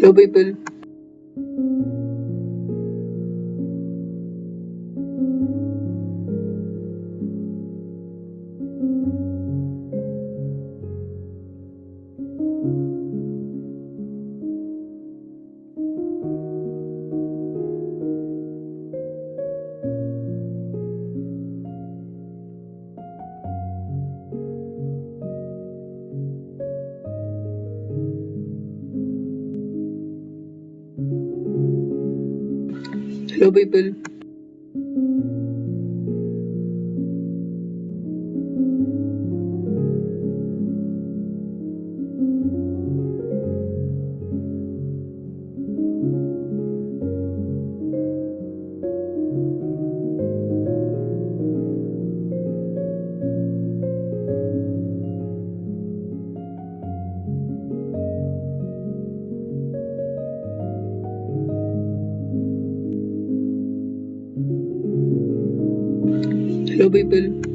Hello, people. Hello, people. Hello, people.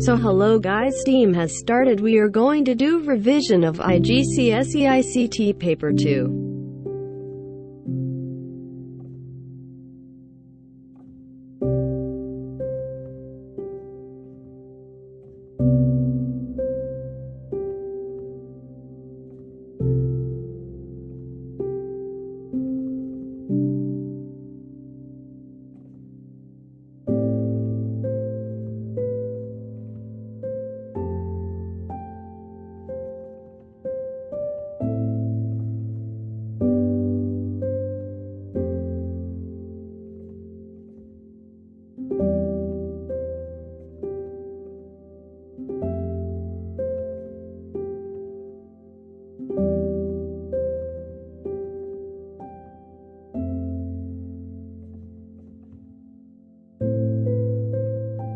So hello guys, STEAM has started. We are going to do revision of IGCSE ICT Paper 2.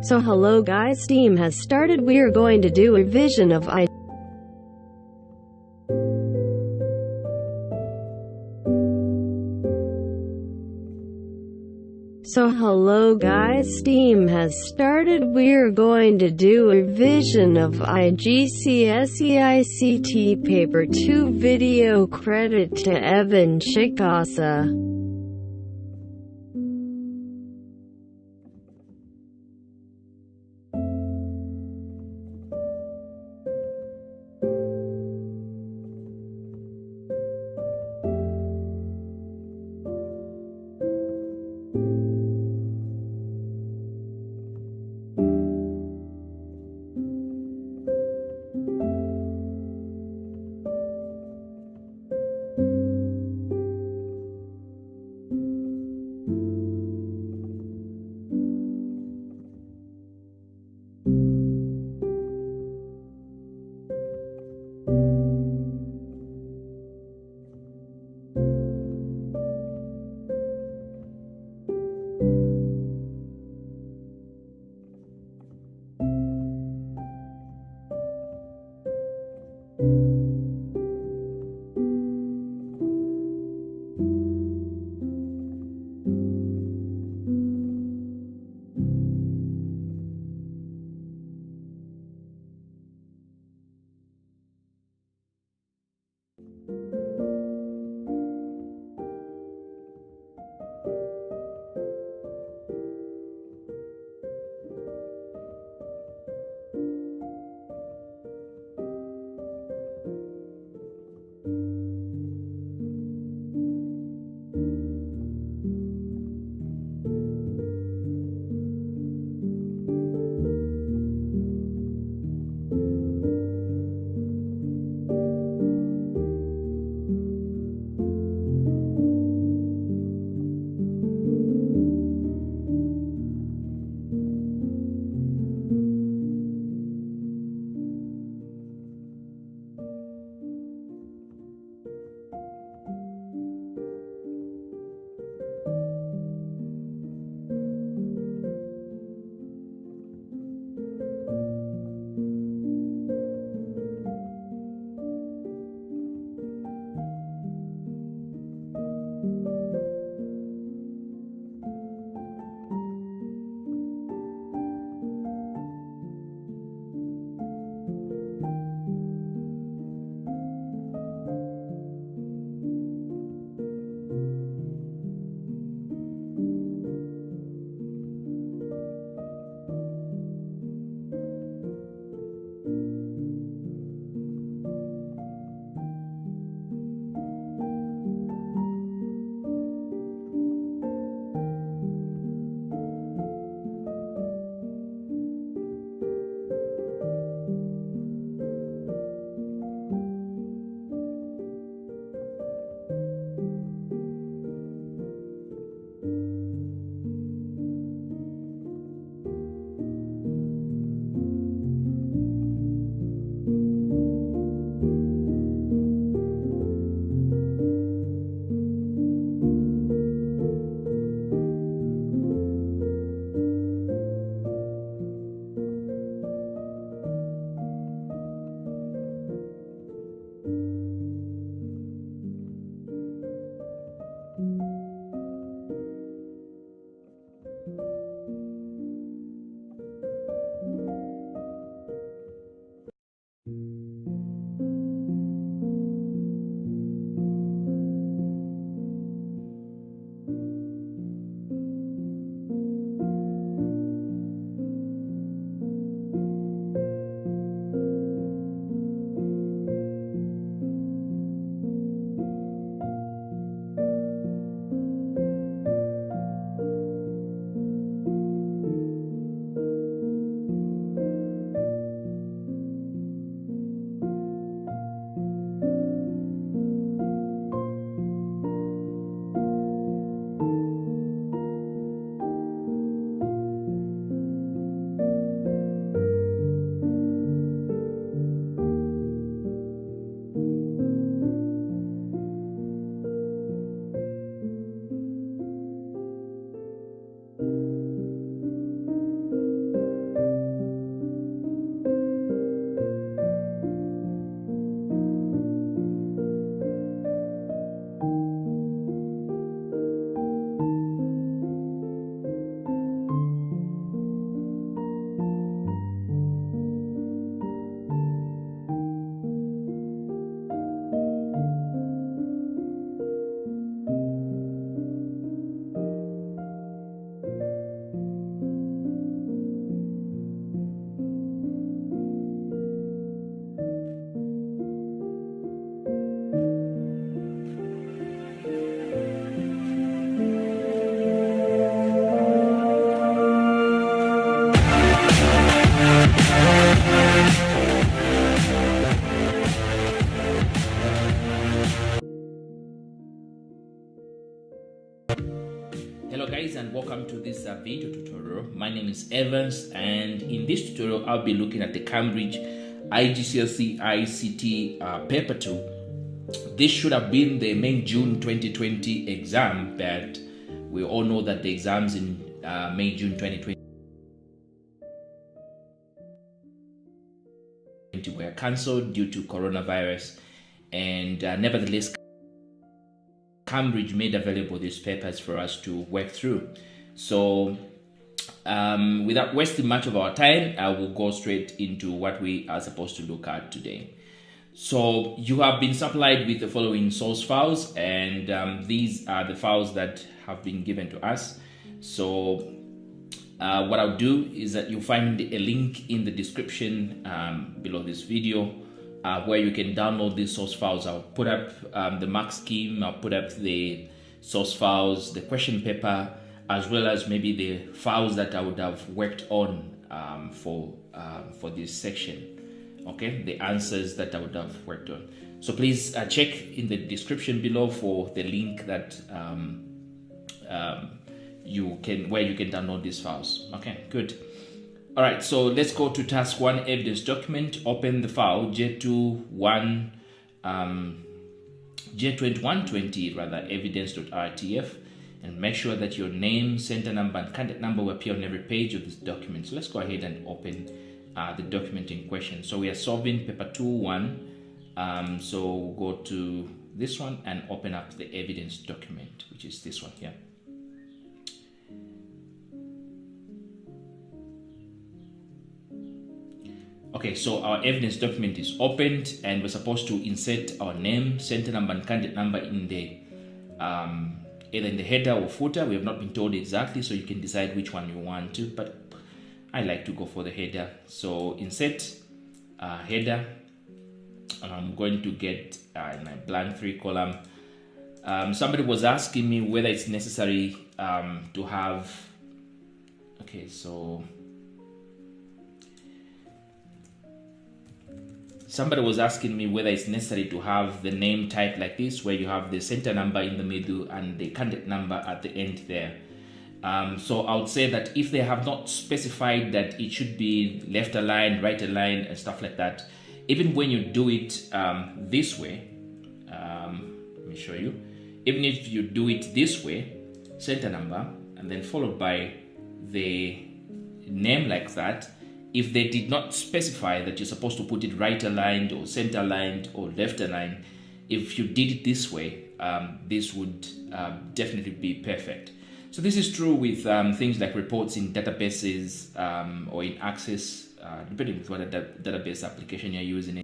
So hello guys, STEAM has started. We are going to do a revision of So hello guys, STEAM has started. We're going to do a revision of IGCSE ICT Paper 2 video. Credit to Evan Chikasa. welcome to this video tutorial. My name is Evans, and in this tutorial I'll be looking at the Cambridge IGCSE ICT Paper 2. This should have been the May June 2020 exam, but we all know that the exams in May June 2020 were cancelled due to coronavirus, and nevertheless Cambridge made available these papers for us to work through. So without wasting much of our time, I will go straight into what we are supposed to look at today. So you have been supplied with the following source files, and these are the files that have been given to us. So what I'll do is that you'll find a link in the description below this video where you can download these source files. I'll put up the mark scheme, I'll put up the source files, the question paper, as well as maybe the files that I would have worked on for this section. Okay, the answers that I would have worked on. So please check in the description below for the link that where you can download these files. Okay, good. All right, so let's go to task 1, evidence document. Open the file J2120 rather, evidence.rtf, and make sure that your name, center number, and candidate number will appear on every page of this document. So let's go ahead and open the document in question. So we are solving paper 2-1. So we'll go to this one and open up the evidence document, which is this one here. Okay, so our evidence document is opened, and we're supposed to insert our name, center number, and candidate number in the either in the header or footer. We have not been told exactly, so you can decide which one you want to, but I like to go for the header. So insert header, and I'm going to get in a blank 3-column. Somebody was asking me whether it's necessary to have, okay, so somebody was asking me whether it's necessary to have the name type like this, where you have the center number in the middle and the candidate number at the end there. So I would say that if they have not specified that it should be left aligned, right aligned, and stuff like that, even when you do it this way, let me show you. Even if you do it this way, center number, and then followed by the name like that, if they did not specify that you're supposed to put it right aligned or center aligned or left aligned, if you did it this way, this would definitely be perfect. So this is true with things like reports in databases or in Access, depending on what database application you're using.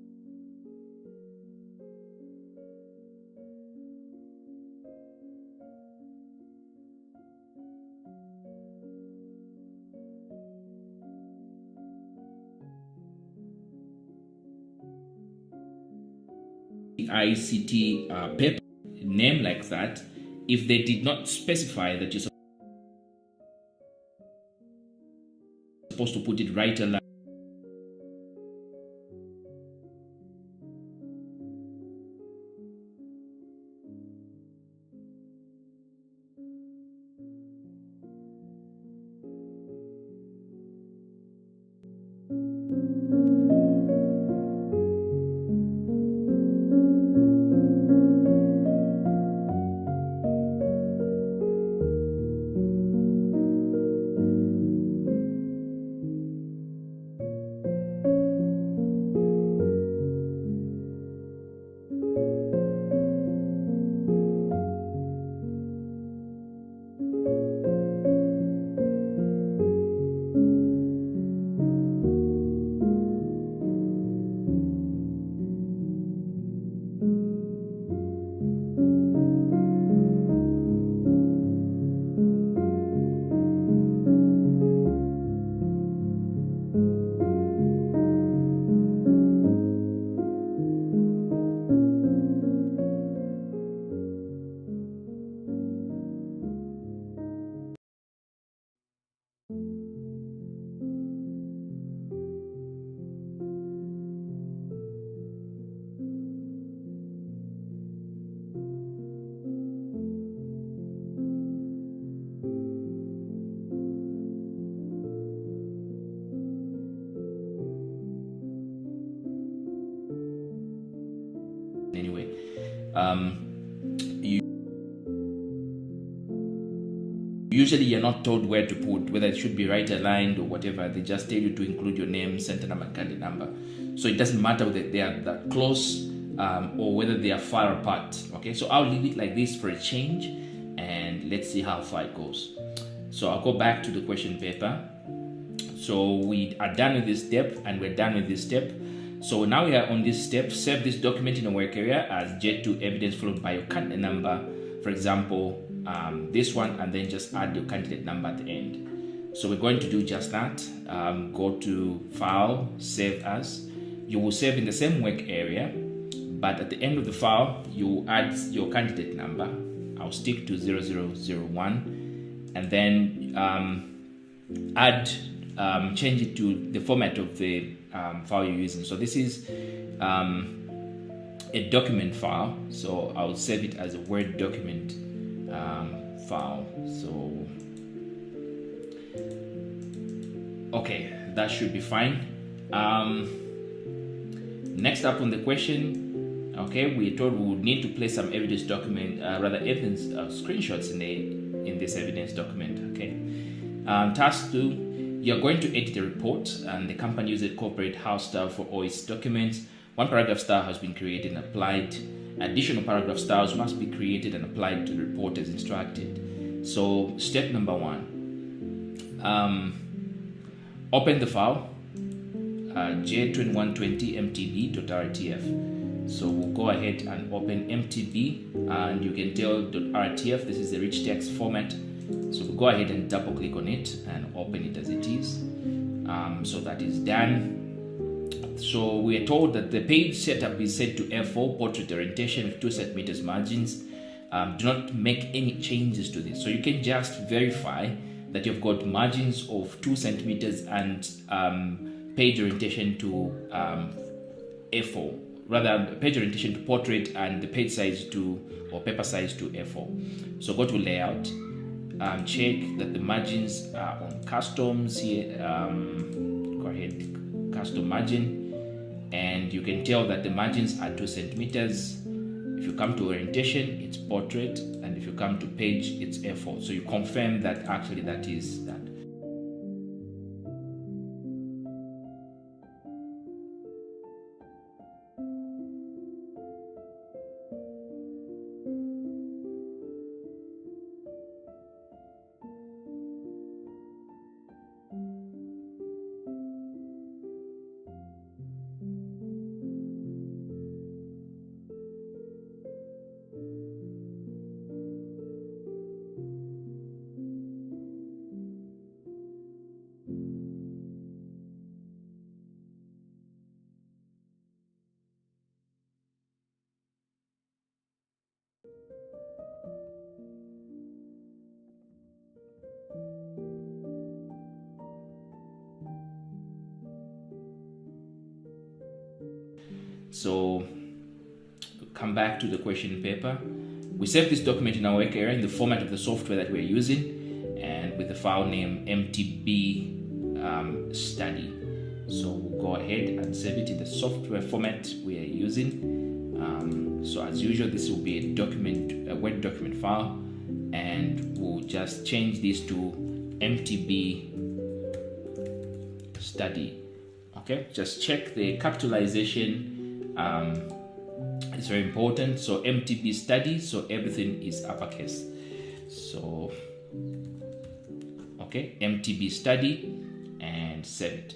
ICT paper name like that, if they did not specify that you're supposed to put it right aligned. Usually you're not told where to put, whether it should be right aligned or whatever. They just tell you to include your name, center number, and candidate number. So it doesn't matter whether they are that close or whether they are far apart. Okay, so I'll leave it like this for a change, and let's see how far it goes. So I'll go back to the question paper. So we are done with this step, and we're done with this step. So now we are on this step. Save this document in a work area as J2 evidence followed by your candidate number. For example, this one, and then just add your candidate number at the end. So we're going to do just that. Go to File, Save As. You will save in the same work area, but at the end of the file, you add your candidate number. I'll stick to 0001, and then change it to the format of the file you're using. So this is a document file, so I'll save it as a Word document file. So okay, that should be fine. Next up on the question, okay, we told we would need to place some evidence document, evidence screenshots in this evidence document. Okay, task 2, you're going to edit a report, and the company uses corporate house style for all its documents. One paragraph style has been created and applied. Additional paragraph styles must be created and applied to the report as instructed. So step number 1, open the file J2120 mtb.rtf. So we'll go ahead and open mtb, and you can tell .rtf, this is the rich text format. So we'll go ahead and double click on it and open it as it is. So that is done. So we are told that the page setup is set to F4, portrait orientation with 2 centimeters margins. Do not make any changes to this. So you can just verify that you've got margins of 2 centimeters and page orientation to A4, rather page orientation to portrait and the page size to, or paper size to A4. So go to layout, check that the margins are on customs here. Go ahead, custom margin, and you can tell that the margins are 2 centimeters. If you come to orientation, it's portrait, and if you come to page, it's A4. So you confirm that actually that is that. So come back to the question paper. We save this document in our work area in the format of the software that we're using, and with the file name mtb study. So we'll go ahead and save it in the software format we are using. So as usual, this will be a Word document file, and we'll just change this to mtb study. Okay, just check the capitalization. It's very important. So mtb study, so everything is uppercase. So okay, mtb study, and save it.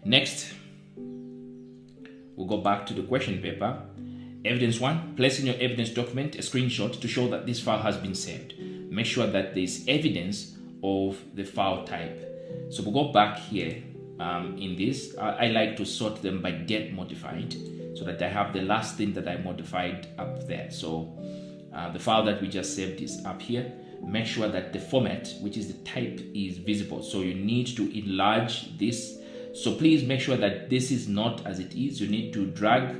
Next, we'll go back to the question paper. Evidence 1, place in your evidence document a screenshot to show that this file has been saved. Make sure that there is evidence of the file type. So we'll go back here. In this, I like to sort them by date modified, so that I have the last thing that I modified up there. So the file that we just saved is up here. Make sure that the format, which is the type, is visible. So you need to enlarge this. So please make sure that this is not as it is. You need to drag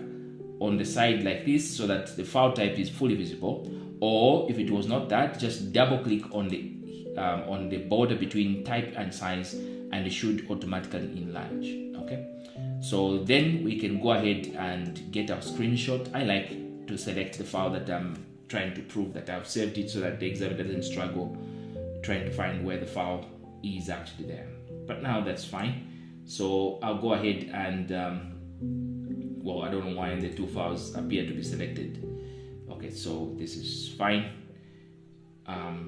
on the side like this so that the file type is fully visible. Or if it was not that, just double click on the border between type and size, and it should automatically enlarge. Okay, so then we can go ahead and get our screenshot. I like to select the file that I'm trying to prove that I've saved it, so that the examiner doesn't struggle trying to find where the file is actually there. But now that's fine. So I'll go ahead and well, I don't know why the two files appear to be selected. Okay, so this is fine.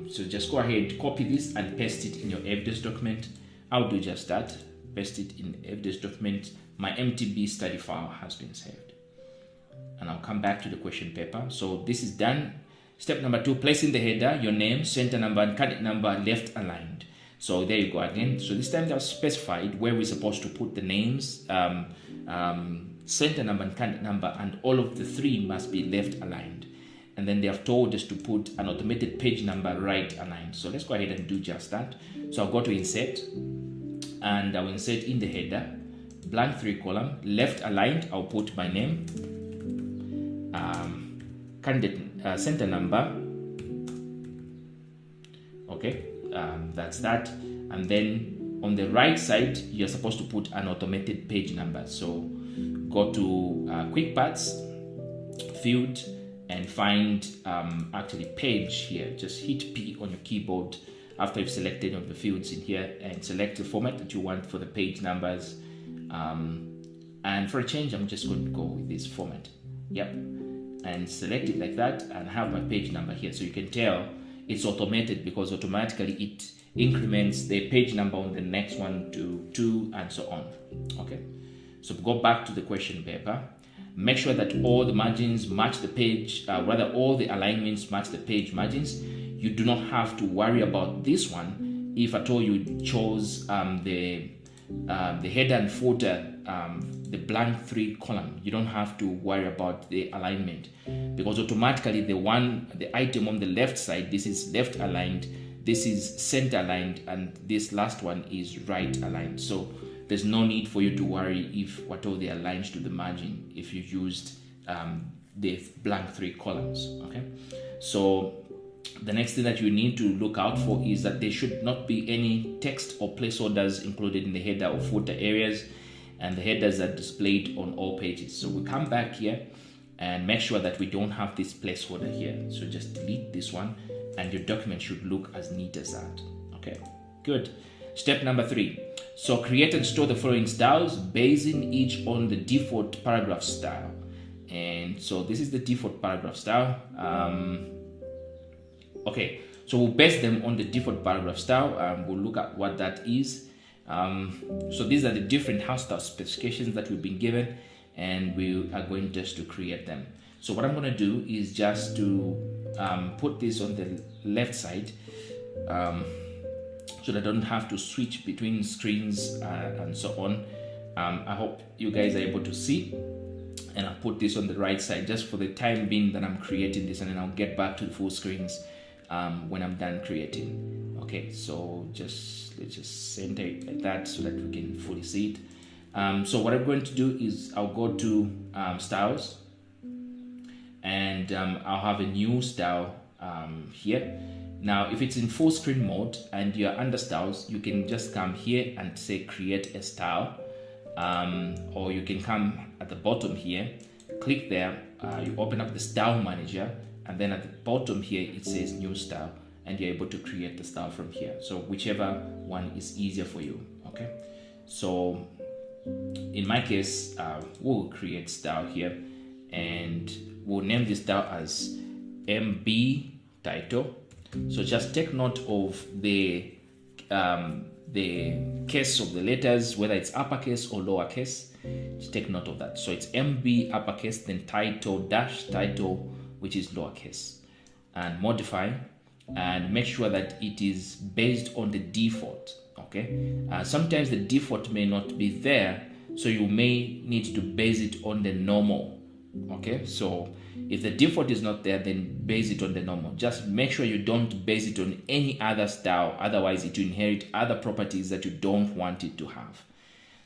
So just go ahead, copy this and paste it in your evidence document. I'll do just that, paste it in the evidence document. My MTB study file has been saved. And I'll come back to the question paper. So this is done. Step number 2, place in the header your name, center number, and candidate number left aligned. So there you go again. So this time they've specified where we're supposed to put the names, center number and candidate number, and all of the 3 must be left aligned. And then they have told us to put an automated page number right aligned. So let's go ahead and do just that. So I'll go to insert, and I'll insert in the header, blank 3 column, left aligned. I'll put my name, candidate center number. Okay, that's that. And then on the right side, you're supposed to put an automated page number. So go to quick paths field and find actually page here. Just hit P on your keyboard after you've selected of the fields in here, and select the format that you want for the page numbers. And for a change, I'm just going to go with this format. Yep, and select it like that, and have my page number here. So you can tell it's automated because automatically it increments the page number on the next one to 2 and so on. Okay, so go back to the question paper. Make sure that all the margins match the page, rather all the alignments match the page margins. You do not have to worry about this one if at all you chose the header and footer, the blank 3 column. You don't have to worry about the alignment, because automatically the item on the left side, this is left aligned, this is center aligned, and this last one is right aligned. So there's no need for you to worry if what all they aligns to the margin if you used the blank 3 columns. Okay, so the next thing that you need to look out for is that there should not be any text or placeholders included in the header or footer areas, and the headers are displayed on all pages. So we come back here and make sure that we don't have this placeholder here. So just delete this one, and your document should look as neat as that. Okay, good. Step number 3. So create and store the following styles, basing each on the default paragraph style. And so this is the default paragraph style. Okay, so we'll base them on the default paragraph style. We'll look at what that is. So these are the different house style specifications that we've been given, and we are going just to create them. So what I'm going to do is just to put this on the left side, so that I don't have to switch between screens and so on. I hope you guys are able to see, and I'll put this on the right side just for the time being that I'm creating this, and then I'll get back to the full screens when I'm done creating. Okay, so let's just center it like that so that we can fully see it. So what I'm going to do is I'll go to styles, and I'll have a new style here. Now, if it's in full screen mode and you're under styles, you can just come here and say create a style, or you can come at the bottom here, click there, you open up the style manager, and then at the bottom here it says new style, and you're able to create the style from here. So whichever one is easier for you. Okay, so in my case, we'll create style here, and we'll name this style as MB title. So just take note of the case of the letters, whether it's uppercase or lowercase. Just take note of that. So it's MB uppercase, then title dash title, which is lowercase, and modify, and make sure that it is based on the default. Okay, sometimes the default may not be there, so you may need to base it on the normal. Okay, so if the default is not there, then base it on the normal. Just make sure you don't base it on any other style, otherwise it will inherit other properties that you don't want it to have.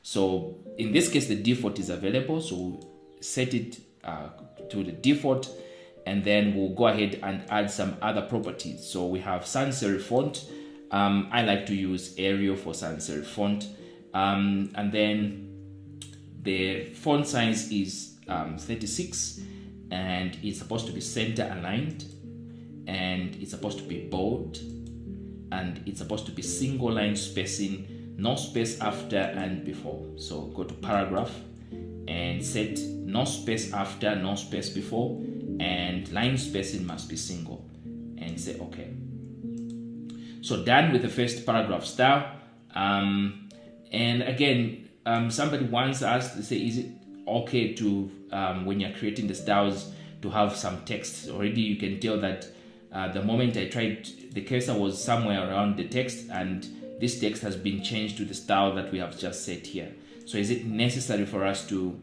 So in this case, the default is available, so set it to the default, and then we'll go ahead and add some other properties. So we have sans serif font, I like to use Arial for sans serif font, and then the font size is 36, and it's supposed to be center aligned, and it's supposed to be bold, and it's supposed to be single line spacing, no space after and before. So go to paragraph and set no space after, no space before, and line spacing must be single, and say okay. So done with the first paragraph style. And again, somebody once asked, say, is it okay to, when you're creating the styles, to have some text? Already you can tell that the moment I tried, the cursor was somewhere around the text, and this text has been changed to the style that we have just set here. So is it necessary for us to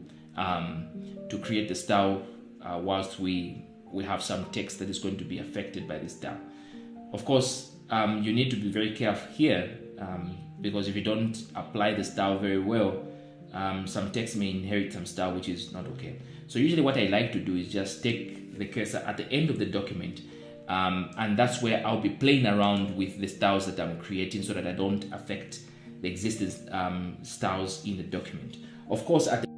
create the style whilst we have some text that is going to be affected by this style? Of course, you need to be very careful here, because if you don't apply the style very well, some text may inherit some style which is not okay. So usually what I like to do is just take the cursor at the end of the document, and that's where I'll be playing around with the styles that I'm creating so that I don't affect the existing styles in the document. Of course, at the